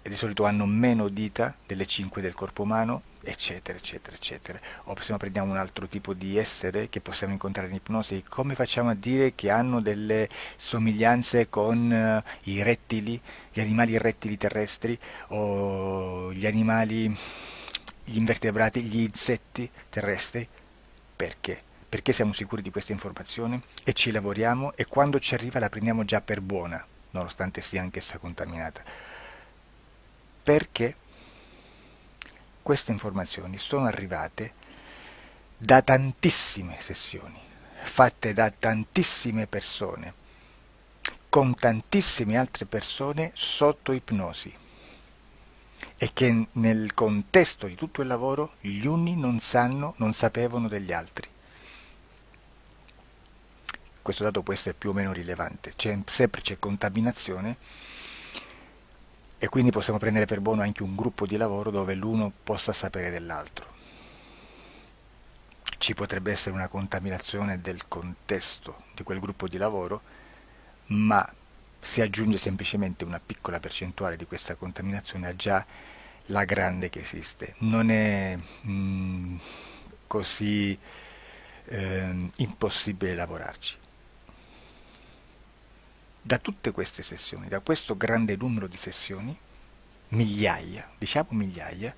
e di solito hanno meno dita delle 5 del corpo umano, eccetera, eccetera, eccetera. O se prendiamo un altro tipo di essere che possiamo incontrare in ipnosi, come facciamo a dire che hanno delle somiglianze con i rettili, gli animali rettili terrestri o gli animali, gli invertebrati, gli insetti terrestri? Perché? Perché siamo sicuri di questa informazione e ci lavoriamo e quando ci arriva la prendiamo già per buona, nonostante sia anch'essa contaminata. Perché queste informazioni sono arrivate da tantissime sessioni, fatte da tantissime persone, con tantissime altre persone sotto ipnosi, e che nel contesto di tutto il lavoro gli uni non sapevano degli altri. Questo dato può essere più o meno rilevante, sempre c'è contaminazione, e quindi possiamo prendere per buono anche un gruppo di lavoro dove l'uno possa sapere dell'altro. Ci potrebbe essere una contaminazione del contesto di quel gruppo di lavoro, ma si aggiunge semplicemente una piccola percentuale di questa contaminazione a già la grande che esiste. Non è così impossibile lavorarci. Da tutte queste sessioni, da questo grande numero di sessioni, migliaia, diciamo migliaia,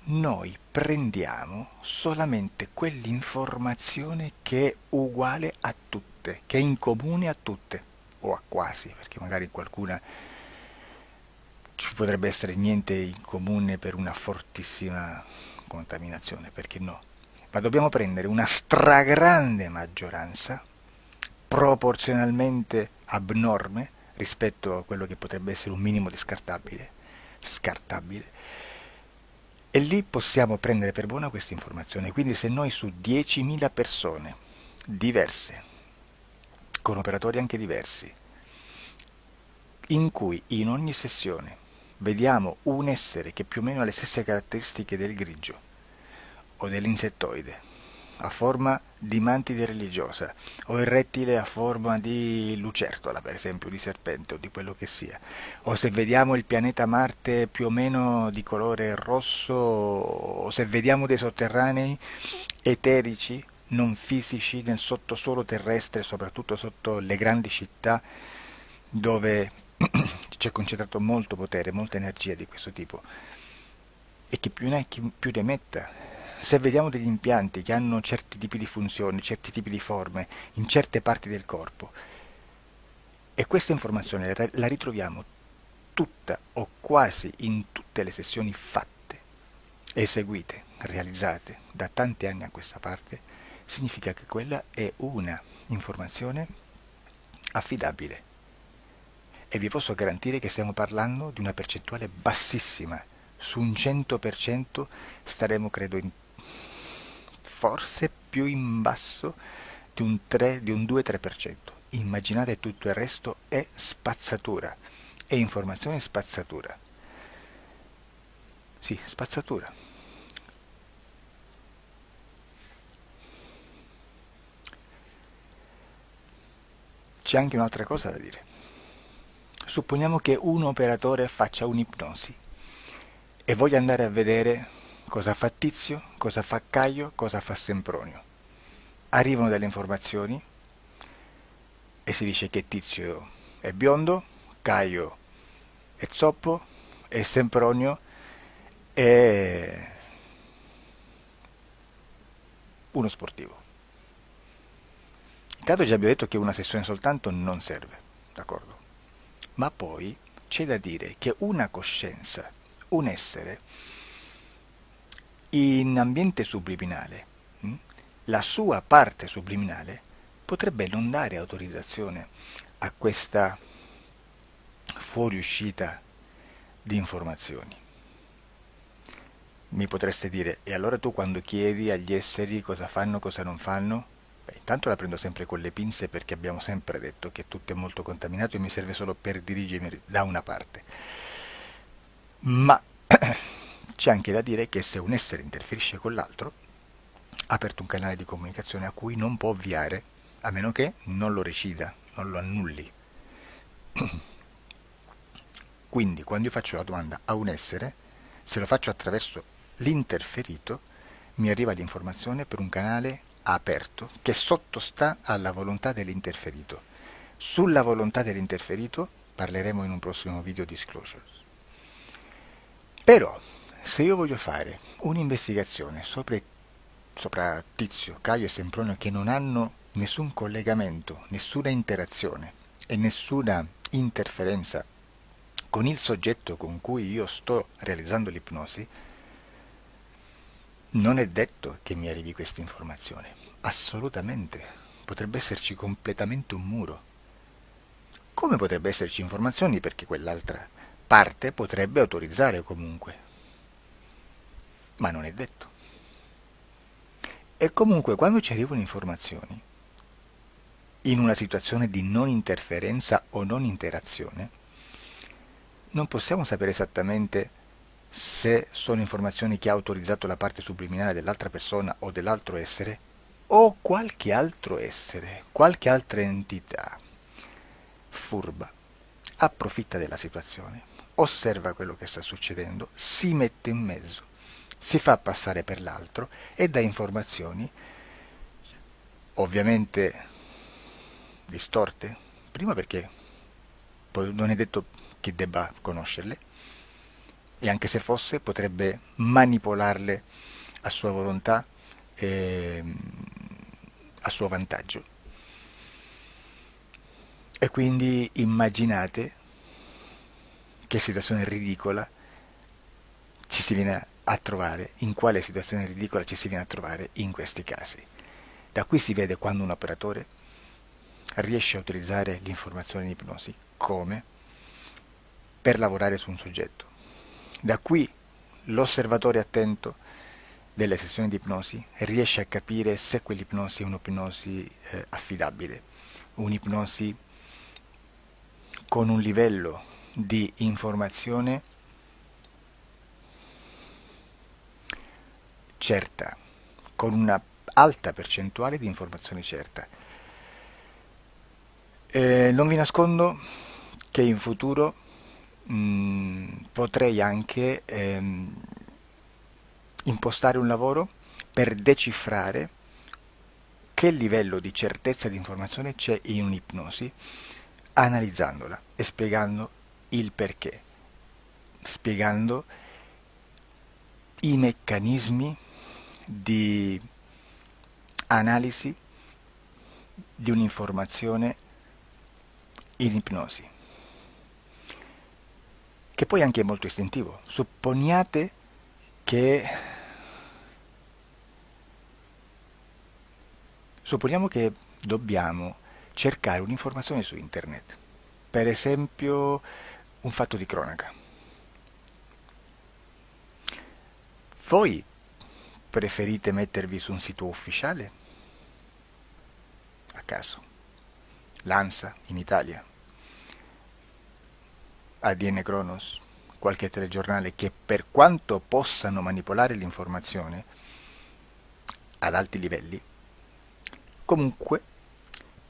noi prendiamo solamente quell'informazione che è uguale a tutte, che è in comune a tutte, o a quasi, perché magari qualcuna ci potrebbe essere niente in comune per una fortissima contaminazione, perché no? Ma dobbiamo prendere una stragrande maggioranza, proporzionalmente abnorme rispetto a quello che potrebbe essere un minimo di scartabile, e lì possiamo prendere per buona questa informazione. Quindi se noi su 10.000 persone diverse, con operatori anche diversi, in cui in ogni sessione vediamo un essere che più o meno ha le stesse caratteristiche del grigio o dell'insettoide, a forma di mantide religiosa, o il rettile a forma di lucertola, per esempio, di serpente o di quello che sia, o se vediamo il pianeta Marte più o meno di colore rosso, o se vediamo dei sotterranei eterici, non fisici, nel sottosuolo terrestre, soprattutto sotto le grandi città, dove c'è concentrato molto potere, molta energia di questo tipo, e che più ne ha più ne metta. Se vediamo degli impianti che hanno certi tipi di funzioni, certi tipi di forme in certe parti del corpo, e questa informazione la ritroviamo tutta o quasi in tutte le sessioni fatte, eseguite, realizzate da tanti anni a questa parte, significa che quella è una informazione affidabile. E vi posso garantire che stiamo parlando di una percentuale bassissima. Su un 100% staremo, credo, forse più in basso di un 2-3%. Immaginate, tutto il resto è spazzatura, è informazione spazzatura. Sì, spazzatura. C'è anche un'altra cosa da dire. Supponiamo che un operatore faccia un'ipnosi e voglia andare a vedere cosa fa Tizio, cosa fa Caio, cosa fa Sempronio. Arrivano delle informazioni e si dice che Tizio è biondo, Caio è zoppo e Sempronio è uno sportivo. Intanto già abbiamo detto che una sessione soltanto non serve, d'accordo? Ma poi c'è da dire che una coscienza, un essere, in ambiente subliminale, la sua parte subliminale potrebbe non dare autorizzazione a questa fuoriuscita di informazioni. Mi potreste dire, e allora tu quando chiedi agli esseri cosa fanno, cosa non fanno? Beh, intanto la prendo sempre con le pinze, perché abbiamo sempre detto che tutto è molto contaminato e mi serve solo per dirigermi da una parte. Ma c'è anche da dire che se un essere interferisce con l'altro, ha aperto un canale di comunicazione a cui non può ovviare, a meno che non lo recida, non lo annulli. Quindi quando io faccio la domanda a un essere, se lo faccio attraverso l'interferito, mi arriva l'informazione per un canale aperto che sottostà alla volontà dell'interferito. Sulla volontà dell'interferito parleremo in un prossimo video disclosures. Però se io voglio fare un'investigazione sopra Tizio, Caio e Sempronio, che non hanno nessun collegamento, nessuna interazione e nessuna interferenza con il soggetto con cui io sto realizzando l'ipnosi, Non è detto che mi arrivi questa informazione, assolutamente. Potrebbe esserci completamente un muro. Come potrebbe esserci informazioni perché quell'altra parte potrebbe autorizzare comunque, ma non è detto. E comunque quando ci arrivano informazioni, in una situazione di non interferenza o non interazione, non possiamo sapere esattamente se sono informazioni che ha autorizzato la parte subliminale dell'altra persona o dell'altro essere, o qualche altro essere, qualche altra entità furba, approfitta della situazione, osserva quello che sta succedendo, si mette in mezzo, si fa passare per l'altro e dà informazioni, ovviamente distorte, prima perché non è detto che debba conoscerle, e anche se fosse potrebbe manipolarle a sua volontà e a suo vantaggio. E quindi immaginate che situazione ridicola ci si viene a trovare, in quale situazione ridicola ci si viene a trovare in questi casi. Da qui si vede quando un operatore riesce a utilizzare l'informazione in ipnosi come per lavorare su un soggetto. Da qui l'osservatore attento delle sessioni di ipnosi riesce a capire se quell'ipnosi è un'ipnosi affidabile, un'ipnosi con un livello di informazione certa, con una alta percentuale di informazione certa. Non vi nascondo che in futuro potrei anche impostare un lavoro per decifrare che livello di certezza di informazione c'è in un'ipnosi, analizzandola e spiegando il perché, spiegando i meccanismi di analisi di un'informazione in ipnosi, che poi anche è molto istintivo. Supponiamo che dobbiamo cercare un'informazione su internet, per esempio un fatto di cronaca. Voi preferite mettervi su un sito ufficiale? A caso. L'ANSA in Italia, ADN Kronos, qualche telegiornale che per quanto possano manipolare l'informazione ad alti livelli, comunque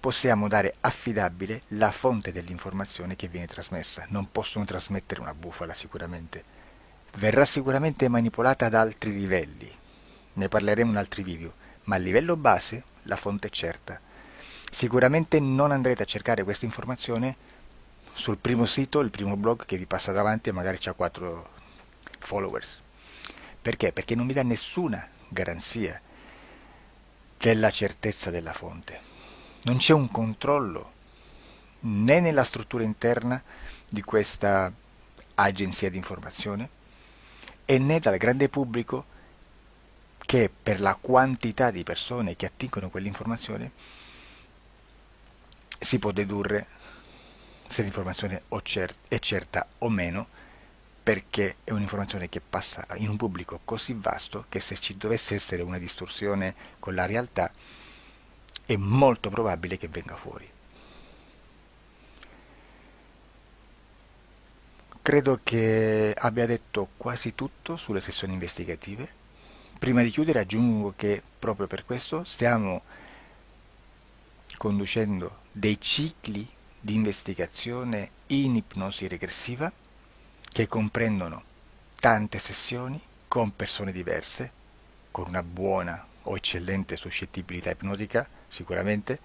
possiamo dare affidabile la fonte dell'informazione che viene trasmessa. Non possono trasmettere una bufala sicuramente. Verrà sicuramente manipolata ad altri livelli. Ne parleremo in altri video, ma a livello base la fonte è certa. Sicuramente non andrete a cercare questa informazione sul primo sito, il primo blog che vi passa davanti e magari ha 4 followers. Perché? Perché non vi dà nessuna garanzia della certezza della fonte. Non c'è un controllo né nella struttura interna di questa agenzia di informazione e né dal grande pubblico, che per la quantità di persone che attingono quell'informazione si può dedurre se l'informazione è certa o meno, perché è un'informazione che passa in un pubblico così vasto che se ci dovesse essere una distorsione con la realtà è molto probabile che venga fuori. Credo che abbia detto quasi tutto sulle sessioni investigative. Prima di chiudere aggiungo che proprio per questo stiamo conducendo dei cicli di investigazione in ipnosi regressiva che comprendono tante sessioni con persone diverse, con una buona o eccellente suscettibilità ipnotica sicuramente,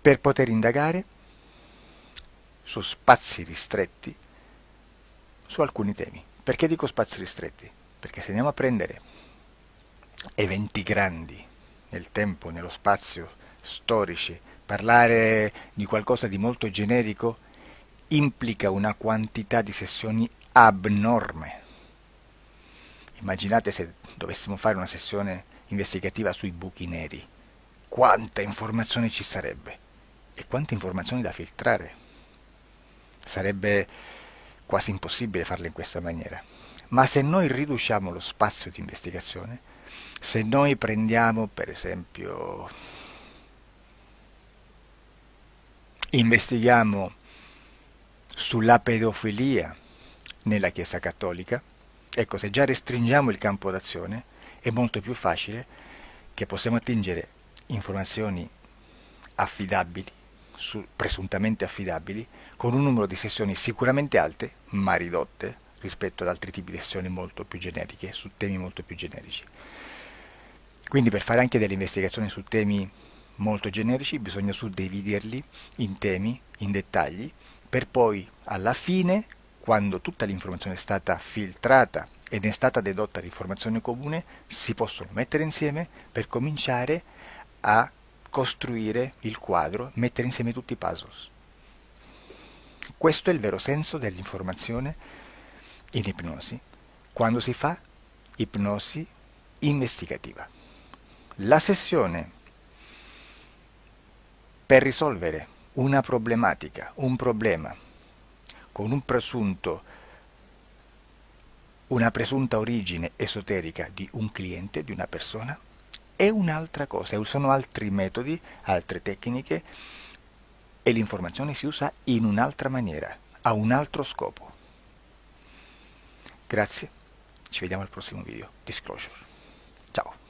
per poter indagare su spazi ristretti su alcuni temi. Perché dico spazi ristretti? Perché se andiamo a prendere eventi grandi nel tempo, nello spazio, storici, parlare di qualcosa di molto generico implica una quantità di sessioni abnorme. Immaginate se dovessimo fare una sessione investigativa sui buchi neri, quanta informazione ci sarebbe e quante informazioni da filtrare. Sarebbe quasi impossibile farlo in questa maniera. Ma se noi riduciamo lo spazio di investigazione, se noi prendiamo per esempio, investighiamo sulla pedofilia nella Chiesa Cattolica, ecco, se già restringiamo il campo d'azione è molto più facile che possiamo attingere informazioni affidabili, presuntamente affidabili, con un numero di sessioni sicuramente alte, ma ridotte rispetto ad altri tipi di sessioni molto più generiche, su temi molto più generici. Quindi per fare anche delle investigazioni su temi molto generici bisogna suddividerli in temi, in dettagli, per poi alla fine, quando tutta l'informazione è stata filtrata ed è stata dedotta l'informazione comune, si possono mettere insieme per cominciare a costruire il quadro, mettere insieme tutti i puzzles. Questo è il vero senso dell'informazione in ipnosi, quando si fa ipnosi investigativa. La sessione per risolvere una problematica, un problema, con una presunta origine esoterica di un cliente, di una persona, è un'altra cosa, sono altri metodi, altre tecniche e l'informazione si usa in un'altra maniera, ha un altro scopo. Grazie, ci vediamo al prossimo video. Disclosure. Ciao.